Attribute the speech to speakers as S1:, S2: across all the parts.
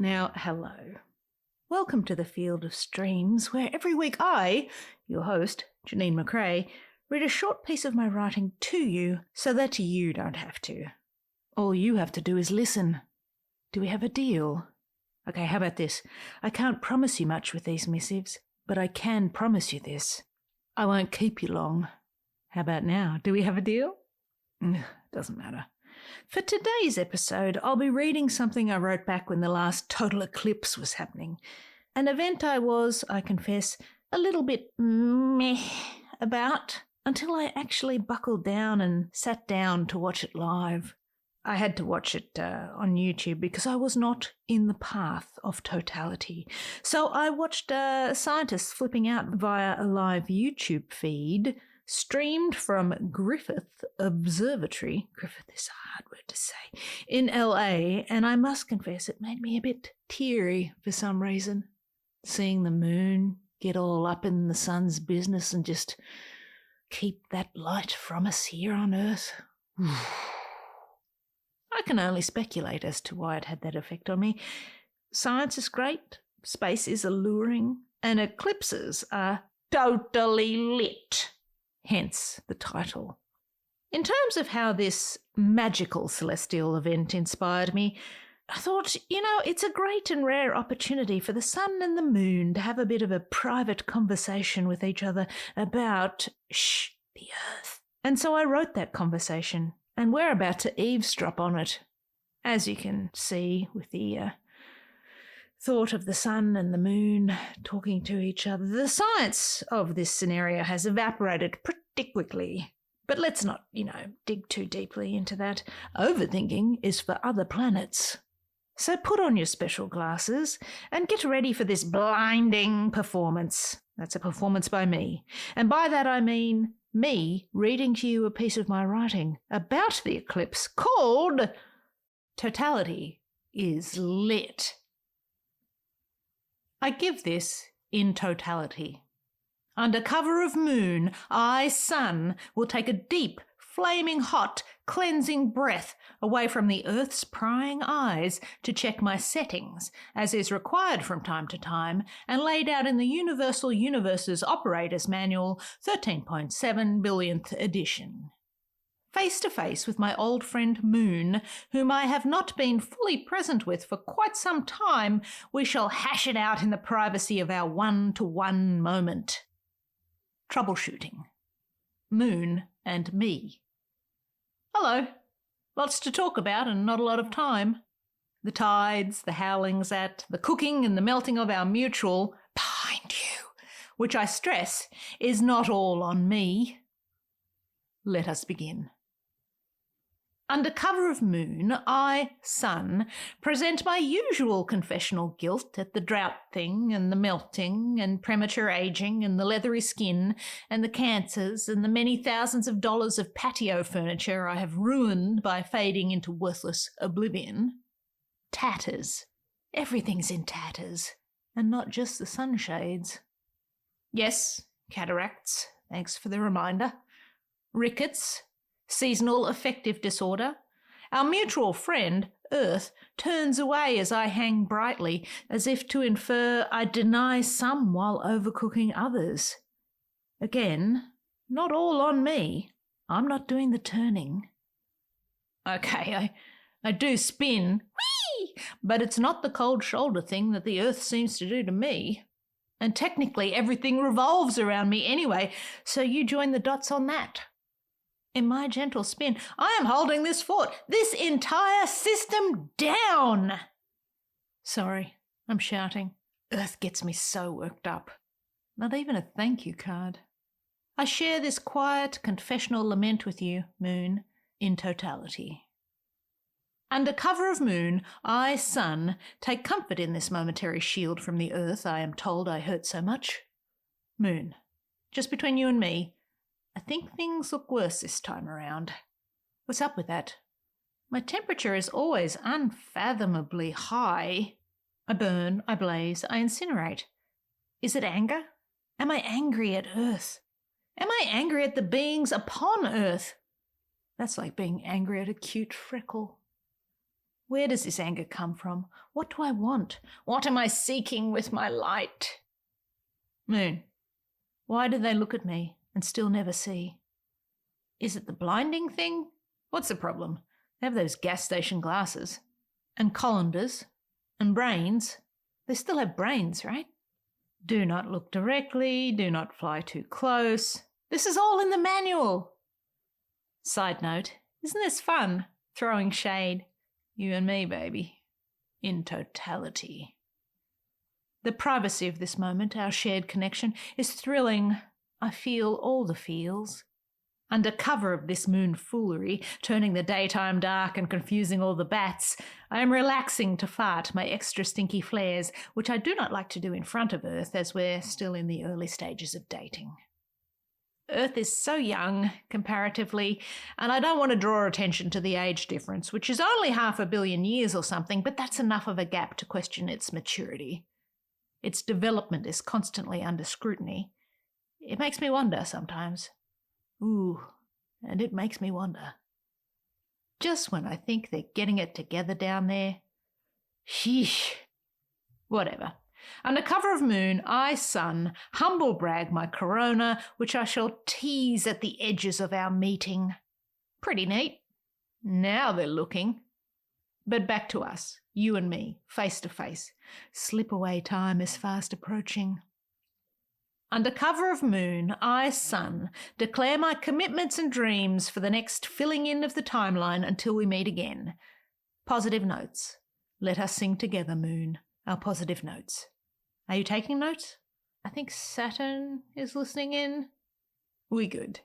S1: Now, hello. Welcome to the Field of Streams, where every week I, your host, Janine McRae, read a short piece of my writing to you so that you don't have to. All you have to do is listen. Do we have a deal? Okay, how about this? I can't promise you much with these missives, but I can promise you this. I won't keep you long. How about now? Do we have a deal? Doesn't matter. For today's episode, I'll be reading something I wrote back when the last total eclipse was happening. An event I was, I confess, a little bit meh about until I actually buckled down and sat down to watch it live. I had to watch it on YouTube because I was not in the path of totality. So I watched scientists flipping out via a live YouTube feed streamed from Griffith Observatory. Griffith is a hard word to say. In LA, and I must confess it made me a bit teary for some reason. Seeing the moon get all up in the sun's business and just keep that light from us here on Earth. I can only speculate as to why it had that effect on me. Science is great, space is alluring, and eclipses are totally lit. Hence the title. In terms of how this magical celestial event inspired me, I thought, it's a great and rare opportunity for the sun and the moon to have a bit of a private conversation with each other about, the Earth. And so I wrote that conversation, and we're about to eavesdrop on it. As you can see with the thought of the sun and the moon talking to each other, the science of this scenario has evaporated pretty quickly. But let's not, dig too deeply into that. Overthinking is for other planets. So put on your special glasses and get ready for this blinding performance. That's a performance by me. And by that I mean me reading to you a piece of my writing about the eclipse called Totality is Lit. I give this in totality. Under cover of moon, I, sun, will take a deep, flaming hot, cleansing breath away from the Earth's prying eyes to check my settings, as is required from time to time, and laid out in the Universal Universe's Operator's Manual, 13.7 billionth edition. Face to face with my old friend Moon, whom I have not been fully present with for quite some time, we shall hash it out in the privacy of our one-to-one moment. Troubleshooting. Moon and me. Hello. Lots to talk about and not a lot of time. The tides, the howlings at, the cooking and the melting of our mutual behind you, which I stress is not all on me. Let us begin. Under cover of moon, I, sun, present my usual confessional guilt at the drought thing and the melting and premature aging and the leathery skin and the cancers and the many thousands of dollars of patio furniture I have ruined by fading into worthless oblivion. Tatters. Everything's in tatters, and not just the sunshades. Yes, cataracts, thanks for the reminder. Rickets. Seasonal affective disorder. Our mutual friend, Earth, turns away as I hang brightly, as if to infer I deny some while overcooking others. Again, not all on me. I'm not doing the turning. Okay, I do spin, whee! But it's not the cold shoulder thing that the Earth seems to do to me. And technically everything revolves around me anyway, so you join the dots on that. In my gentle spin, I am holding this fort, this entire system down. Sorry, I'm shouting. Earth gets me so worked up. Not even a thank you card. I share this quiet, confessional lament with you, Moon, in totality. Under cover of moon, I, sun, take comfort in this momentary shield from the Earth I am told I hurt so much. Moon, just between you and me, I think things look worse this time around. What's up with that? My temperature is always unfathomably high. I burn, I blaze, I incinerate. Is it anger? Am I angry at Earth? Am I angry at the beings upon Earth? That's like being angry at a cute freckle. Where does this anger come from? What do I want? What am I seeking with my light? Moon, why do they look at me and still never see? Is it the blinding thing? What's the problem? They have those gas station glasses. And colanders. And brains. They still have brains, right? Do not look directly. Do not fly too close. This is all in the manual. Side note, isn't this fun? Throwing shade. You and me, baby. In totality. The privacy of this moment, our shared connection, is thrilling. I feel all the feels. Under cover of this moon foolery, turning the daytime dark and confusing all the bats, I am relaxing to fart my extra stinky flares, which I do not like to do in front of Earth as we're still in the early stages of dating. Earth is so young, comparatively, and I don't want to draw attention to the age difference, which is only 500 million years or something, but that's enough of a gap to question its maturity. Its development is constantly under scrutiny. It makes me wonder sometimes. Ooh, and it makes me wonder. Just when I think they're getting it together down there. Sheesh. Whatever. Under cover of moon, I, sun, humble brag my corona, which I shall tease at the edges of our meeting. Pretty neat. Now they're looking. But back to us, you and me, face to face. Slip away time is fast approaching. Under cover of moon, I, sun, declare my commitments and dreams for the next filling in of the timeline until we meet again. Positive notes. Let us sing together, moon, our positive notes. Are you taking notes? I think Saturn is listening in. We good.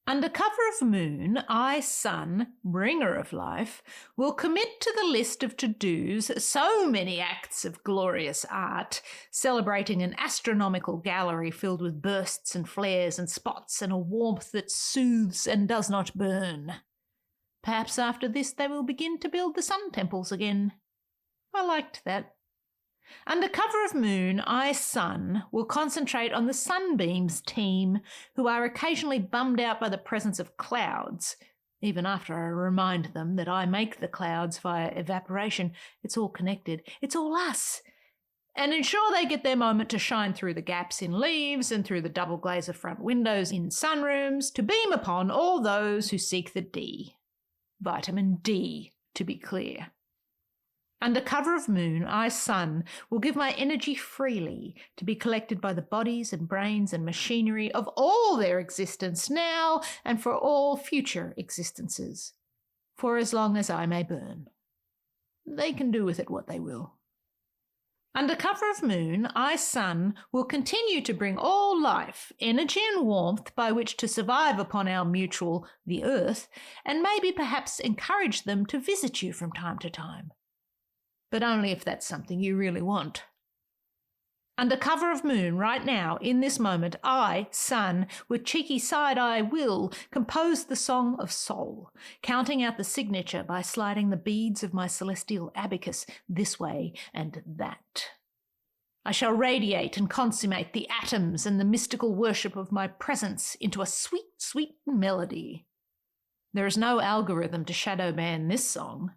S1: Under cover of moon, I, sun, bringer of life, will commit to the list of to-dos so many acts of glorious art, celebrating an astronomical gallery filled with bursts and flares and spots and a warmth that soothes and does not burn. Perhaps after this they will begin to build the sun temples again. I liked that. Under cover of moon, I, sun, will concentrate on the sunbeams team, who are occasionally bummed out by the presence of clouds. Even after I remind them that I make the clouds via evaporation, it's all connected, it's all us. And ensure they get their moment to shine through the gaps in leaves and through the double glaze of front windows in sunrooms to beam upon all those who seek the D. Vitamin D, to be clear. Under cover of moon, I, sun, will give my energy freely to be collected by the bodies and brains and machinery of all their existence now and for all future existences, for as long as I may burn. They can do with it what they will. Under cover of moon, I, sun, will continue to bring all life, energy and warmth by which to survive upon our mutual, the earth, and maybe perhaps encourage them to visit you from time to time. But only if that's something you really want. Under cover of moon, right now, in this moment, I, sun, with cheeky side-eye will compose the song of soul, counting out the signature by sliding the beads of my celestial abacus this way and that. I shall radiate and consummate the atoms and the mystical worship of my presence into a sweet, sweet melody. There is no algorithm to shadow ban this song.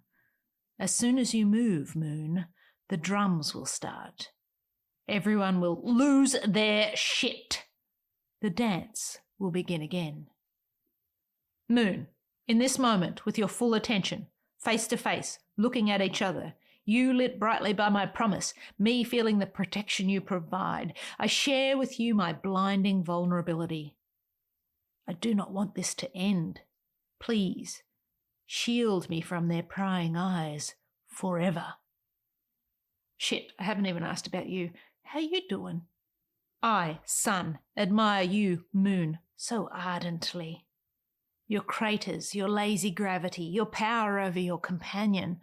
S1: As soon as you move, moon, the drums will start. Everyone will lose their shit. The dance will begin again. Moon, in this moment, with your full attention, face to face, looking at each other, you lit brightly by my promise, me feeling the protection you provide, I share with you my blinding vulnerability. I do not want this to end. Please, shield me from their prying eyes forever. Shit, I haven't even asked about you. How you doing? I, sun, admire you, moon, so ardently. Your craters, your lazy gravity, your power over your companion.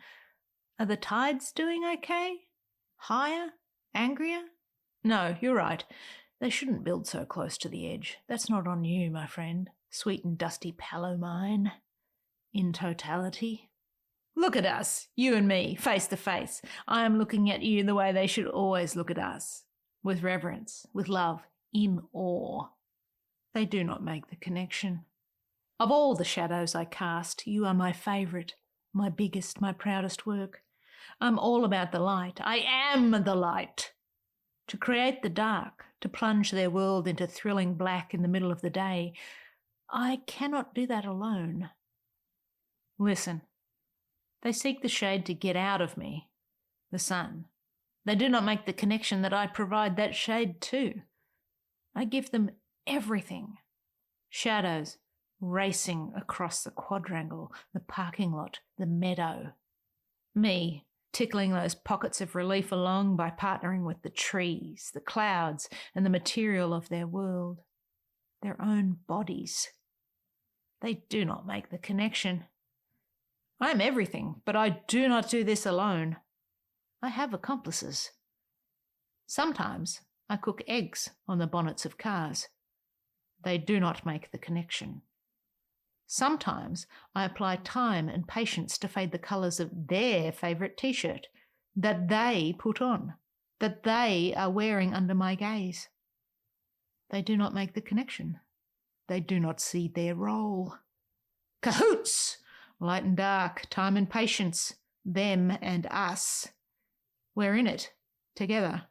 S1: Are the tides doing okay? Higher? Angrier? No, you're right. They shouldn't build so close to the edge. That's not on you, my friend. Sweet and dusty Palomine. In totality. Look at us, you and me, face to face. I am looking at you the way they should always look at us. With reverence, with love, in awe. They do not make the connection. Of all the shadows I cast, you are my favourite, my biggest, my proudest work. I'm all about the light. I am the light. To create the dark, to plunge their world into thrilling black in the middle of the day, I cannot do that alone. Listen, they seek the shade to get out of me, the sun. They do not make the connection that I provide that shade to. I give them everything. Shadows racing across the quadrangle, the parking lot, the meadow. Me tickling those pockets of relief along by partnering with the trees, the clouds, and the material of their world, their own bodies. They do not make the connection. I am everything, but I do not do this alone. I have accomplices. Sometimes I cook eggs on the bonnets of cars. They do not make the connection. Sometimes I apply time and patience to fade the colours of their favourite t-shirt that they put on, that they are wearing under my gaze. They do not make the connection. They do not see their role. Cahoots! Light and dark, time and patience, them and us. We're in it, together.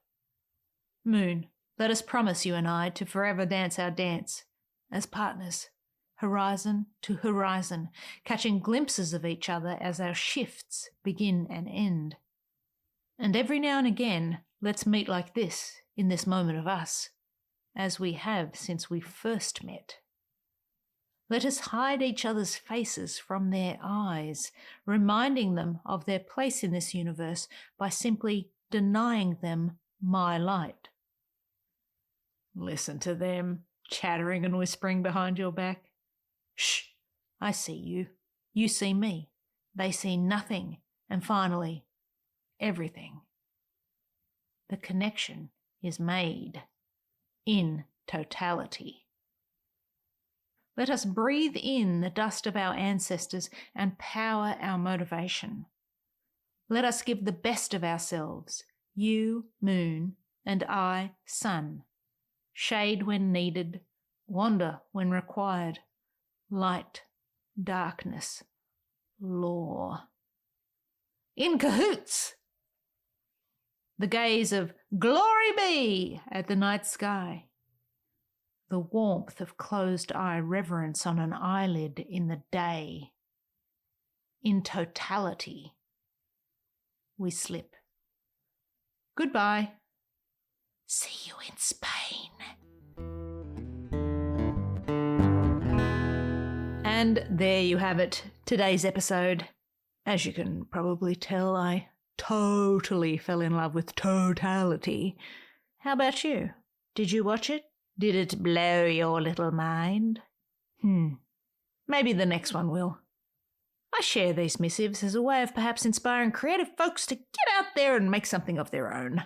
S1: Moon, let us promise you and I to forever dance our dance, as partners, horizon to horizon, catching glimpses of each other as our shifts begin and end. And every now and again, let's meet like this, in this moment of us, as we have since we first met. Let us hide each other's faces from their eyes, reminding them of their place in this universe by simply denying them my light. Listen to them, chattering and whispering behind your back. Shh, I see you. You see me. They see nothing. And finally, everything. The connection is made in totality. Let us breathe in the dust of our ancestors and power our motivation. Let us give the best of ourselves, you, moon, and I, sun. Shade when needed, wander when required, light, darkness, law. In cahoots! The gaze of glory be at the night sky. The warmth of closed-eye reverence on an eyelid in the day. In totality, we slip. Goodbye. See you in Spain. And there you have it, today's episode. As you can probably tell, I totally fell in love with Totality. How about you? Did you watch it? Did it blow your little mind? Maybe the next one will. I share these missives as a way of perhaps inspiring creative folks to get out there and make something of their own.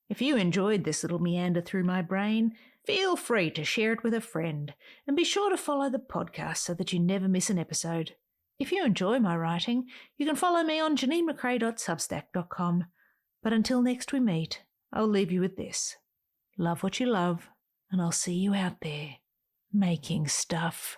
S1: If you enjoyed this little meander through my brain, feel free to share it with a friend, and be sure to follow the podcast so that you never miss an episode. If you enjoy my writing, you can follow me on janinemccrae.substack.com. But until next we meet, I'll leave you with this. Love what you love, and I'll see you out there making stuff.